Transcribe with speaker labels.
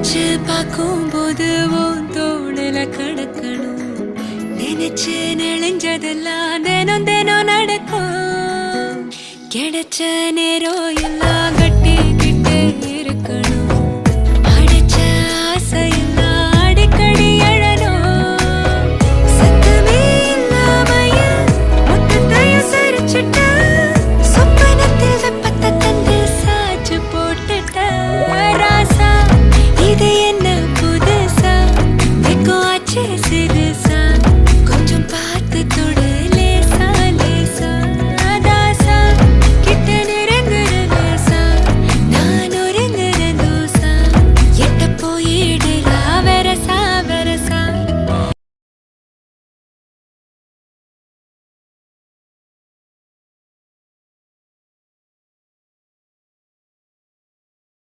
Speaker 1: நினைச்சு பார்க்கும் போது தோணல கடக்கணும் நினைச்சு நெளிஞ்சதெல்லாம் தினம் தினம் நடக்கும் கிடைச்ச நேரம் எல்லாம் கட்டிக்கிட்டு